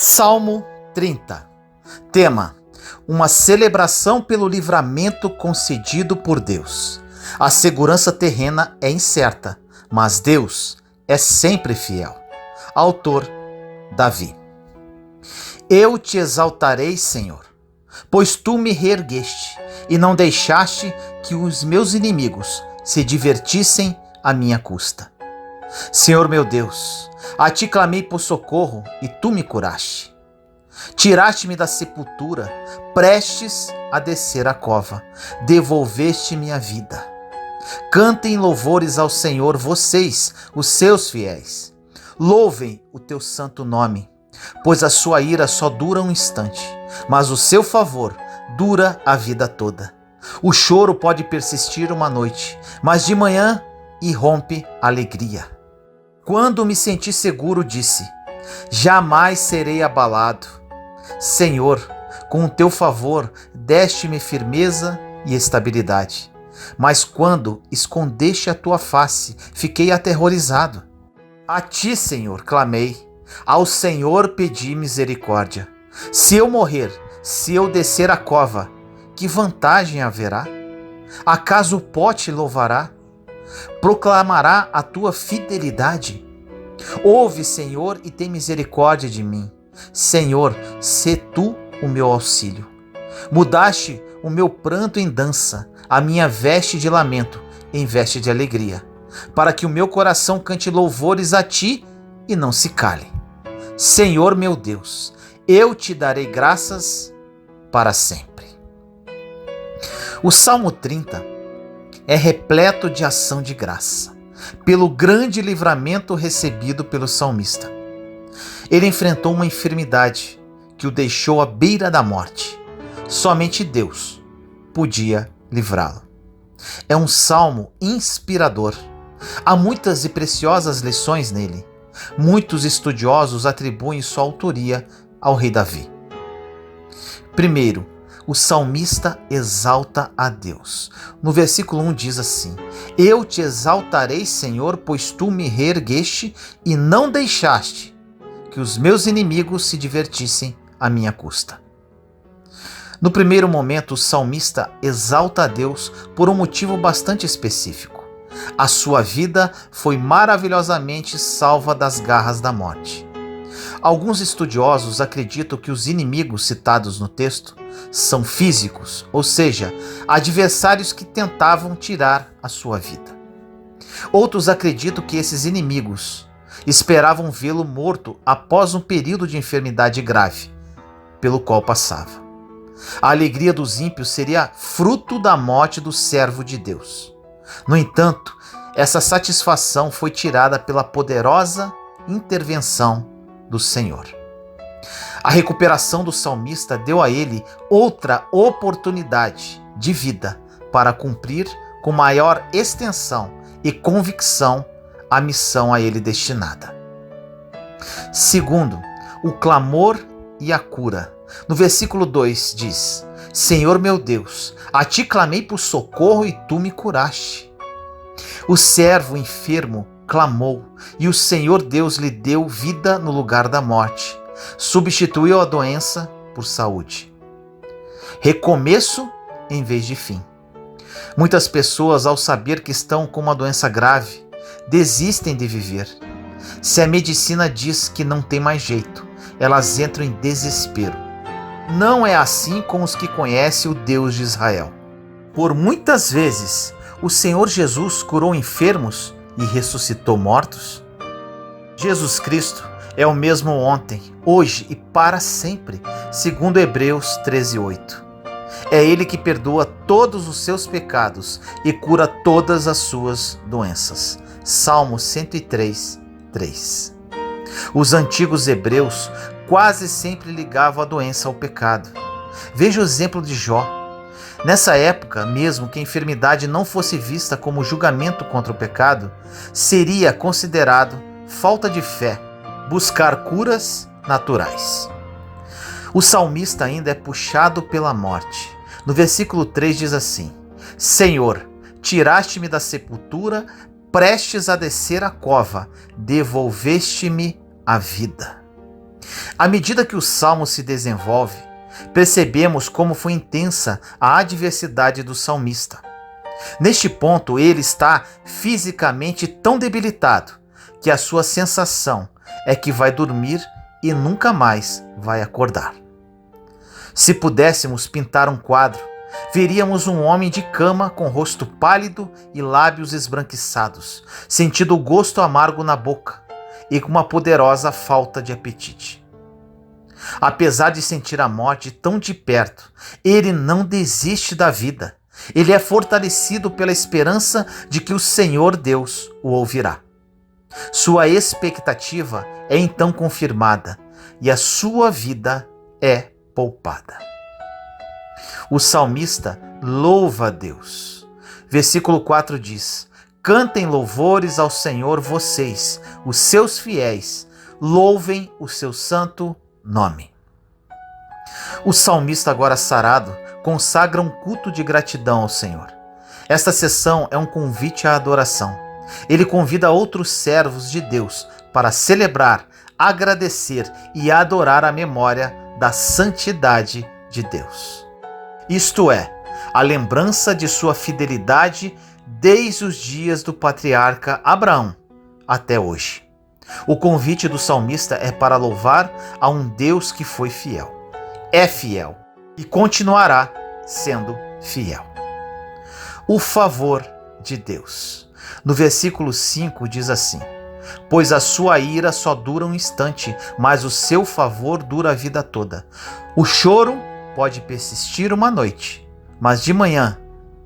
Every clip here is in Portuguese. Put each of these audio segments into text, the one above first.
Salmo 30. Tema: uma celebração pelo livramento concedido por Deus. A segurança terrena é incerta, mas Deus é sempre fiel. Autor: Davi. Eu te exaltarei, Senhor, pois tu me reergueste e não deixaste que os meus inimigos se divertissem à minha custa. Senhor meu Deus, a ti clamei por socorro e tu me curaste. Tiraste-me da sepultura, prestes a descer a cova, devolveste-me a vida. Cantem louvores ao Senhor vocês, os seus fiéis. Louvem o teu santo nome, pois a sua ira só dura um instante, mas o seu favor dura a vida toda. O choro pode persistir uma noite, mas de manhã irrompe a alegria. Quando me senti seguro, disse: jamais serei abalado. Senhor, com o teu favor, deste-me firmeza e estabilidade. Mas quando escondeste a tua face, fiquei aterrorizado. A ti, Senhor, clamei. Ao Senhor pedi misericórdia. Se eu morrer, se eu descer a cova, que vantagem haverá? Acaso o pó te louvará? Proclamará a tua fidelidade? Ouve, Senhor, e tem misericórdia de mim. Senhor, sê tu o meu auxílio. Mudaste o meu pranto em dança, a minha veste de lamento em veste de alegria, para que o meu coração cante louvores a ti e não se cale. Senhor meu Deus, eu te darei graças para sempre. O Salmo 30 é repleto de ação de graça, pelo grande livramento recebido pelo salmista. Ele enfrentou uma enfermidade que o deixou à beira da morte. Somente Deus podia livrá-lo. É um salmo inspirador. Há muitas e preciosas lições nele. Muitos estudiosos atribuem sua autoria ao rei Davi. Primeiro, o salmista exalta a Deus. No versículo 1 diz assim: eu te exaltarei, Senhor, pois tu me reergueste e não deixaste que os meus inimigos se divertissem à minha custa. No primeiro momento, o salmista exalta a Deus por um motivo bastante específico. A sua vida foi maravilhosamente salva das garras da morte. Alguns estudiosos acreditam que os inimigos citados no texto são físicos, ou seja, adversários que tentavam tirar a sua vida. Outros acreditam que esses inimigos esperavam vê-lo morto após um período de enfermidade grave pelo qual passava. A alegria dos ímpios seria fruto da morte do servo de Deus. No entanto, essa satisfação foi tirada pela poderosa intervenção do Senhor. A recuperação do salmista deu a ele outra oportunidade de vida para cumprir com maior extensão e convicção a missão a ele destinada. Segundo, o clamor e a cura. No versículo 2 diz: Senhor meu Deus, a ti clamei por socorro e tu me curaste. O servo enfermo clamou e o Senhor Deus lhe deu vida no lugar da morte. Substituiu a doença por saúde. Recomeço em vez de fim. Muitas pessoas, ao saber que estão com uma doença grave, desistem de viver. Se a medicina diz que não tem mais jeito, elas entram em desespero. Não é assim com os que conhecem o Deus de Israel. Por muitas vezes, o Senhor Jesus curou enfermos e ressuscitou mortos. Jesus Cristo é o mesmo ontem, hoje e para sempre, segundo Hebreus 13:8. É Ele que perdoa todos os seus pecados e cura todas as suas doenças. Salmo 103:3. Os antigos hebreus quase sempre ligavam a doença ao pecado. Veja o exemplo de Jó. Nessa época, mesmo que a enfermidade não fosse vista como julgamento contra o pecado, seria considerado falta de fé buscar curas naturais. O salmista ainda é puxado pela morte. No versículo 3 diz assim: Senhor, tiraste-me da sepultura, prestes a descer a cova, devolveste-me a vida. À medida que o salmo se desenvolve, percebemos como foi intensa a adversidade do salmista. Neste ponto, ele está fisicamente tão debilitado que a sua sensação é que vai dormir e nunca mais vai acordar. Se pudéssemos pintar um quadro, veríamos um homem de cama com rosto pálido e lábios esbranquiçados, sentindo o gosto amargo na boca e com uma poderosa falta de apetite. Apesar de sentir a morte tão de perto, ele não desiste da vida. Ele é fortalecido pela esperança de que o Senhor Deus o ouvirá. Sua expectativa é então confirmada e a sua vida é poupada. O salmista louva a Deus. Versículo 4 diz: cantem louvores ao Senhor vocês, os seus fiéis, louvem o seu santo nome. O salmista, agora sarado, consagra um culto de gratidão ao Senhor. Esta sessão é um convite à adoração. Ele convida outros servos de Deus para celebrar, agradecer e adorar a memória da santidade de Deus. Isto é, a lembrança de sua fidelidade desde os dias do patriarca Abraão até hoje. O convite do salmista é para louvar a um Deus que foi fiel, é fiel e continuará sendo fiel. O favor de Deus. No versículo 5 diz assim: pois a sua ira só dura um instante, mas o seu favor dura a vida toda. O choro pode persistir uma noite, mas de manhã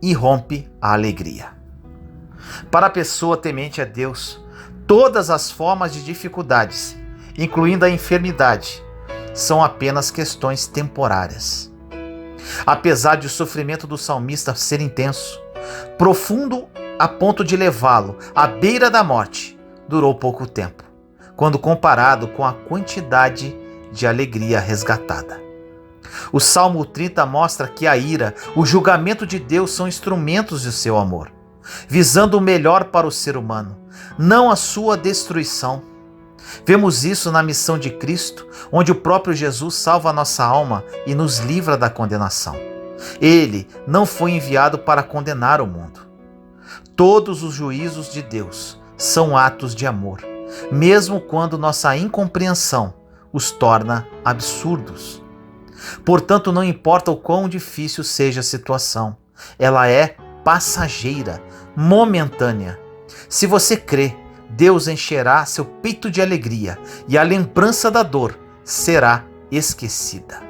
irrompe a alegria. Para a pessoa temente a Deus, todas as formas de dificuldades, incluindo a enfermidade, são apenas questões temporárias. Apesar de o sofrimento do salmista ser intenso, profundo a ponto de levá-lo à beira da morte, durou pouco tempo, quando comparado com a quantidade de alegria resgatada. O Salmo 30 mostra que a ira, o julgamento de Deus são instrumentos de seu amor, visando o melhor para o ser humano, não a sua destruição. Vemos isso na missão de Cristo, onde o próprio Jesus salva a nossa alma e nos livra da condenação. Ele não foi enviado para condenar o mundo. Todos os juízos de Deus são atos de amor, mesmo quando nossa incompreensão os torna absurdos. Portanto, não importa o quão difícil seja a situação, ela é passageira, momentânea. Se você crê, Deus encherá seu peito de alegria e a lembrança da dor será esquecida.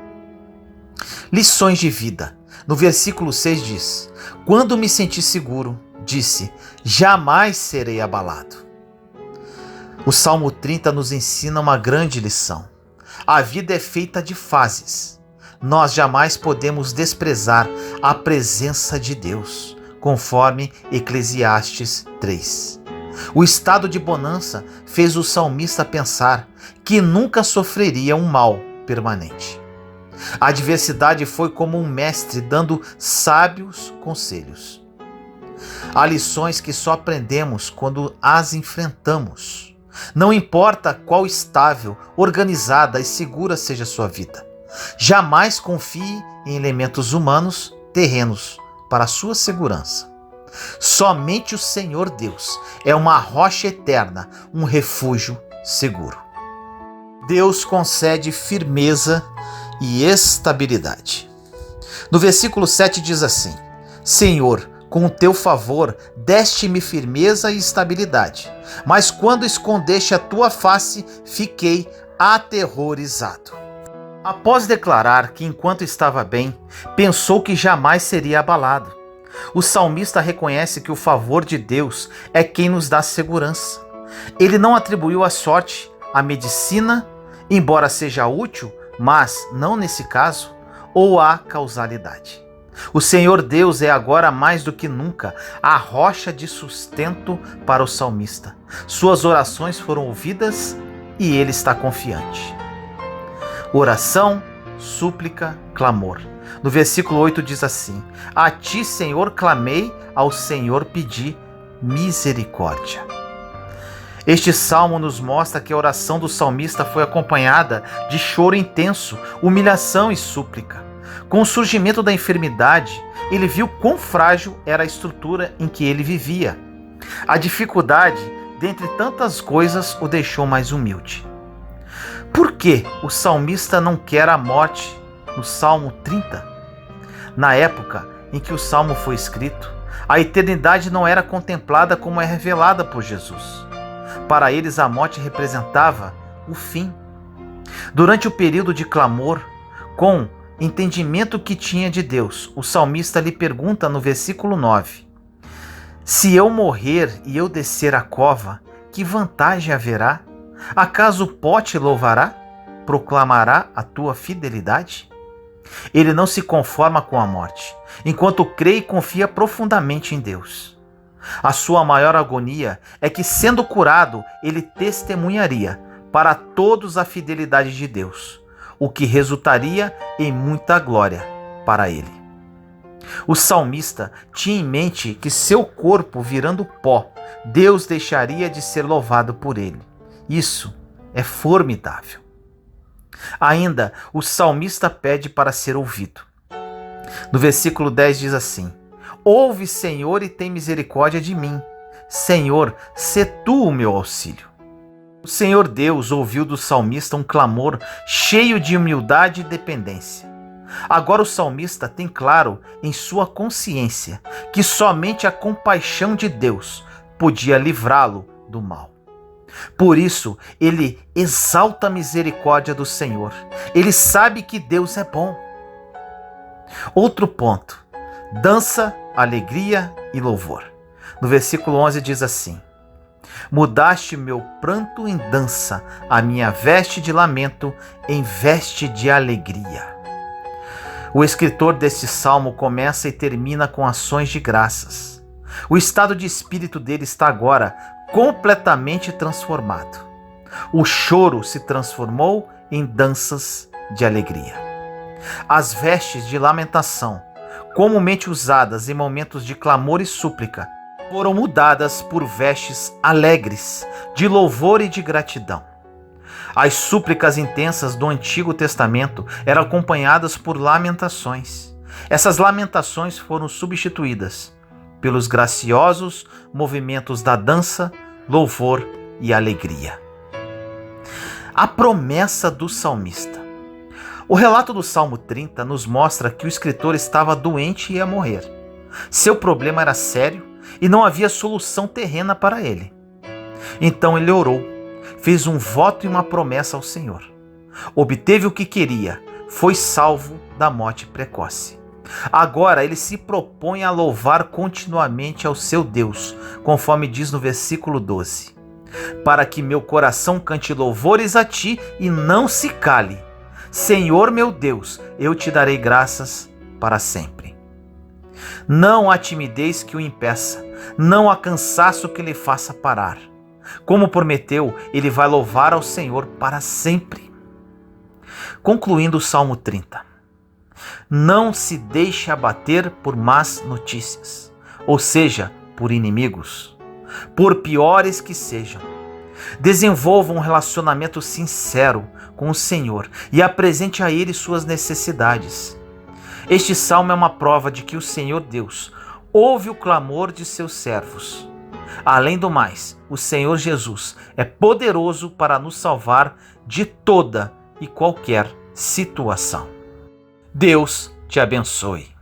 Lições de vida. No versículo 6 diz: quando me senti seguro, disse, jamais serei abalado. O Salmo 30 nos ensina uma grande lição. A vida é feita de fases. Nós jamais podemos desprezar a presença de Deus, conforme Eclesiastes 3. O estado de bonança fez o salmista pensar que nunca sofreria um mal permanente. A adversidade foi como um mestre dando sábios conselhos. Há lições que só aprendemos quando as enfrentamos. Não importa qual estável, organizada e segura seja a sua vida. Jamais confie em elementos humanos, terrenos, para a sua segurança. Somente o Senhor Deus é uma rocha eterna, um refúgio seguro. Deus concede firmeza e estabilidade. No versículo 7 diz assim: Senhor, com o teu favor deste-me firmeza e estabilidade, mas quando escondeste a tua face, fiquei aterrorizado. Após declarar que enquanto estava bem, pensou que jamais seria abalado, o salmista reconhece que o favor de Deus é quem nos dá segurança. Ele não atribuiu a sorte, a medicina, embora seja útil, mas não nesse caso, ou a causalidade. O Senhor Deus é agora mais do que nunca a rocha de sustento para o salmista. Suas orações foram ouvidas e ele está confiante. Oração, súplica, clamor. No versículo 8 diz assim: A ti, Senhor, clamei, ao Senhor pedi misericórdia. Este salmo nos mostra que a oração do salmista foi acompanhada de choro intenso, humilhação e súplica. Com o surgimento da enfermidade, ele viu quão frágil era a estrutura em que ele vivia. A dificuldade, dentre tantas coisas, o deixou mais humilde. Por que o salmista não quer a morte no Salmo 30? Na época em que o salmo foi escrito, a eternidade não era contemplada como é revelada por Jesus. Para eles, a morte representava o fim. Durante o período de clamor, com entendimento que tinha de Deus, o salmista lhe pergunta no versículo 9: Se eu morrer e eu descer a cova, que vantagem haverá? Acaso o pó te louvará? Proclamará a tua fidelidade? Ele não se conforma com a morte, enquanto crê e confia profundamente em Deus. A sua maior agonia é que, sendo curado, ele testemunharia para todos a fidelidade de Deus, o que resultaria em muita glória para ele. O salmista tinha em mente que seu corpo virando pó, Deus deixaria de ser louvado por ele. Isso é formidável. Ainda, o salmista pede para ser ouvido. No versículo 10 diz assim: Ouve, Senhor, e tem misericórdia de mim. Senhor, sê tu o meu auxílio. O Senhor Deus ouviu do salmista um clamor cheio de humildade e dependência. Agora o salmista tem claro em sua consciência que somente a compaixão de Deus podia livrá-lo do mal. Por isso, ele exalta a misericórdia do Senhor. Ele sabe que Deus é bom. Outro ponto: dança, alegria e louvor. No versículo 11 diz assim: Mudaste meu pranto em dança, a minha veste de lamento em veste de alegria. O escritor deste salmo começa e termina com ações de graças. O estado de espírito dele está agora completamente transformado. O choro se transformou em danças de alegria. As vestes de lamentação, comumente usadas em momentos de clamor e súplica, foram mudadas por vestes alegres, de louvor e de gratidão. As súplicas intensas do Antigo Testamento eram acompanhadas por lamentações. Essas lamentações foram substituídas pelos graciosos movimentos da dança, louvor e alegria. A promessa do salmista. O relato do Salmo 30 nos mostra que o escritor estava doente e ia morrer. Seu problema era sério e não havia solução terrena para ele. Então ele orou, fez um voto e uma promessa ao Senhor. Obteve o que queria, foi salvo da morte precoce. Agora ele se propõe a louvar continuamente ao seu Deus, conforme diz no versículo 12. Para que meu coração cante louvores a ti e não se cale. Senhor meu Deus, eu te darei graças para sempre. Não há timidez que o impeça, não há cansaço que lhe faça parar. Como prometeu, ele vai louvar ao Senhor para sempre. Concluindo o Salmo 30. Não se deixe abater por más notícias, ou seja, por inimigos, por piores que sejam. Desenvolva um relacionamento sincero com o Senhor e apresente a Ele suas necessidades. Este salmo é uma prova de que o Senhor Deus ouve o clamor de seus servos. Além do mais, o Senhor Jesus é poderoso para nos salvar de toda e qualquer situação. Deus te abençoe.